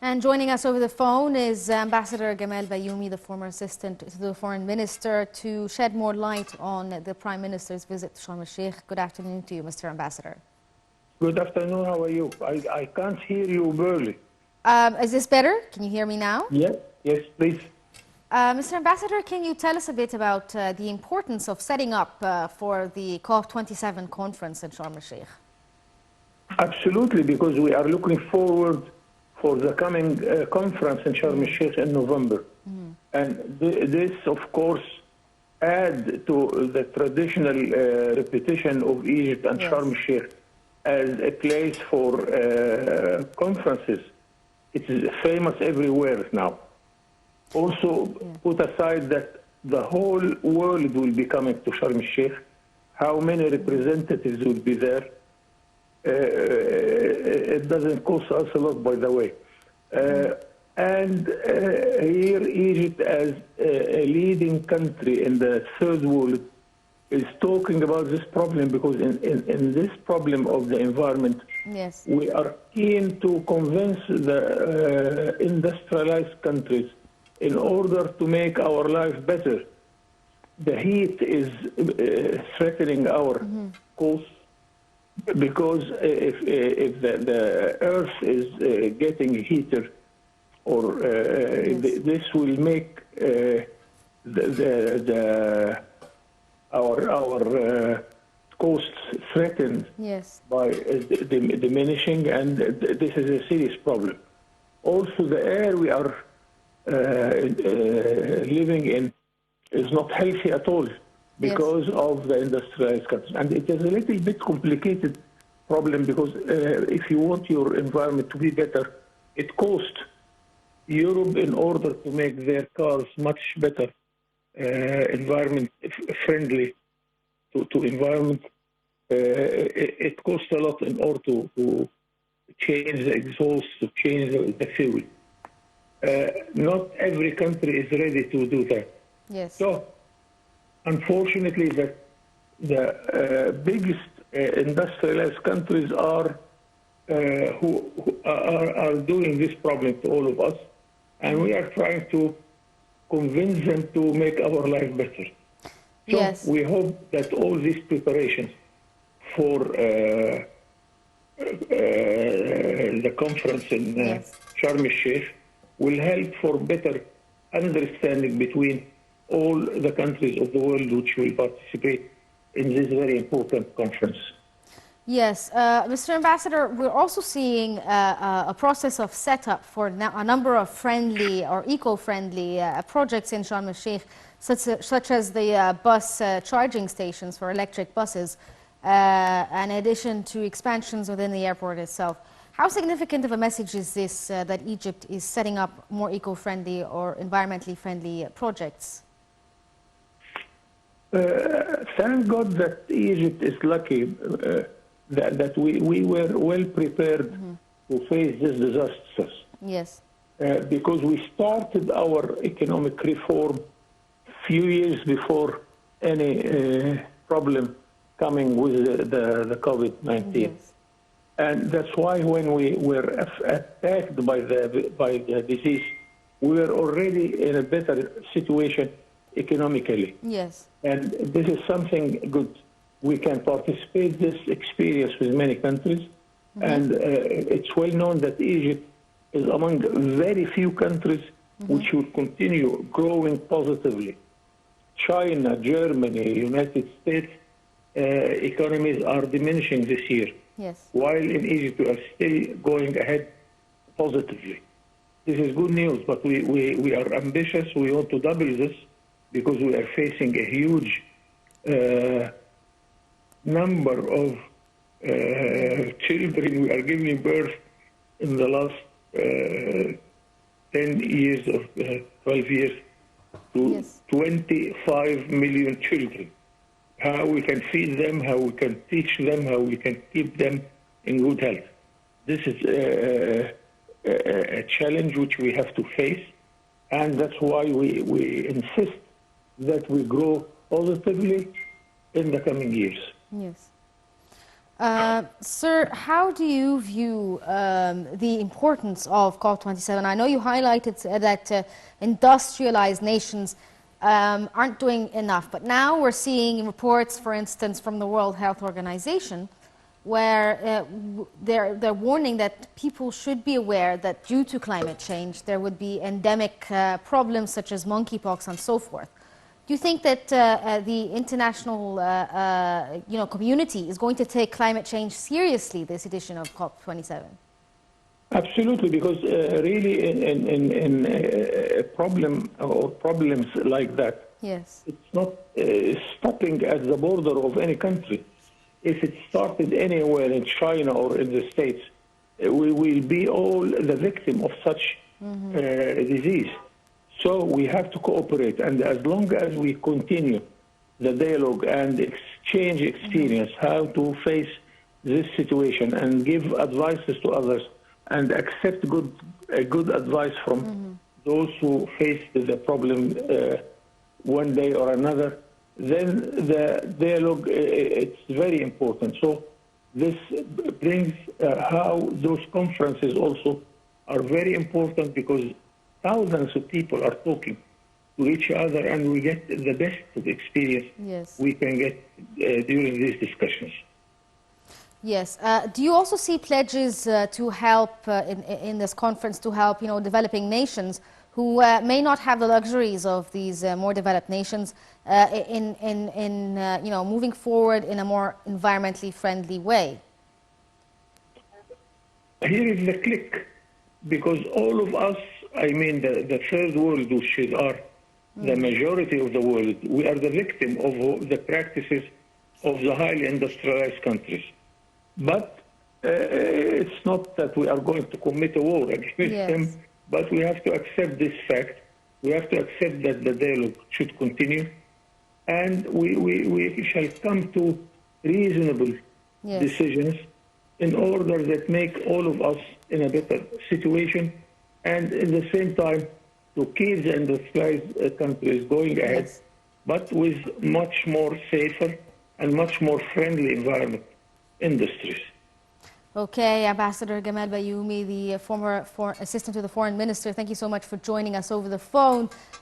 And joining us over the phone is Ambassador Gamal Bayoumi, the former assistant to the foreign minister, to shed more light on the Prime Minister's visit to Sharm el-Sheikh. Good afternoon to you, Mr. Ambassador. Good afternoon. How are you? I can't hear you barely. Is this better? Can you hear me now? Yes, please. Mr. Ambassador, can you tell us a bit about the importance of setting up for the COP27 conference in Sharm el-Sheikh? Absolutely, because we are looking forward for the coming conference in Sharm el-Sheikh in November. And this, of course, add to the traditional reputation of Egypt and Sharm el-Sheikh as a place for conferences. It is famous everywhere now. Also, put aside that the whole world will be coming to Sharm el-Sheikh, how many representatives will be there. It doesn't cost us a lot, by the way. And here, Egypt, as a leading country in the third world, is talking about this problem because in this problem of the environment, we are keen to convince the industrialized countries in order to make our life better. The heat is threatening our coast because if the earth is getting heated, or this will make our coasts threatened by diminishing, and this is a serious problem. Also, the air we are living in is not healthy at all because of the industrialized countries. And it is a little bit complicated problem because if you want your environment to be better, it costs Europe in order to make their cars much better, environment friendly to environment. It costs a lot in order to change the exhaust, to change the fuel. Not every country is ready to do that. So, unfortunately, the biggest industrialized countries are who are doing this problem to all of us, and we are trying to convince them to make our life better. So we hope that all these preparations for the conference in Sharm el-Sheikh will help for better understanding between all the countries of the world which will participate in this very important conference. Yes, Mr. Ambassador, we're also seeing a process of setup for a number of friendly or eco-friendly projects in Sharm el-Sheikh, such as the bus charging stations for electric buses, in addition to expansions within the airport itself. How significant of a message is this that Egypt is setting up more eco-friendly or environmentally friendly projects? Thank God that Egypt is lucky that we were well prepared to face these disasters. Because we started our economic reform few years before any problem coming with the COVID-19. And that's why when we were attacked by the disease, we were already in a better situation economically. And this is something good. We can participate this experience with many countries. And it's well known that Egypt is among very few countries which will continue growing positively. China, Germany, United States economies are diminishing this year. While in Egypt, we are still going ahead positively. This is good news, but we are ambitious. We want to double this because we are facing a huge number of children. We are giving birth in the last 10 years or 12 years to 25 million children. How we can feed them, how we can teach them, how we can keep them in good health. This is a challenge which we have to face, and that's why we insist that we grow positively in the coming years. Sir, how do you view the importance of COP27? I know you highlighted that industrialized nations aren't doing enough, but now we're seeing reports, for instance, from the World Health Organization, where they're warning that people should be aware that due to climate change, there would be endemic problems such as monkeypox and so forth. Do you think that the international community is going to take climate change seriously this edition of COP27? Absolutely, because really in a problem or problems like that, yes, it's not stopping at the border of any country. If it started anywhere in China or in the States, we will be all the victim of such disease. So we have to cooperate, and as long as we continue the dialogue and exchange experience, how to face this situation and give advices to others and accept good advice from those who face the problem one day or another, then the dialogue, it's very important. So this brings how those conferences also are very important, because thousands of people are talking to each other, and we get the best experience we can get during these discussions. Yes. Do you also see pledges to help in this conference to help, developing nations who may not have the luxuries of these more developed nations in moving forward in a more environmentally friendly way? Here is the click, because all of us, I mean the third world, which are the majority of the world, we are the victim of the practices of the highly industrialized countries. But it's not that we are going to commit a war against them, but we have to accept this fact. We have to accept that the dialogue should continue, and we shall come to reasonable decisions in order that make all of us in a better situation, and at the same time to keep the industrialized countries going ahead, but with much more safer and much more friendly environment industries. Okay, Ambassador Gamal Bayoumi, the former Assistant to the Foreign Minister, thank you so much for joining us over the phone.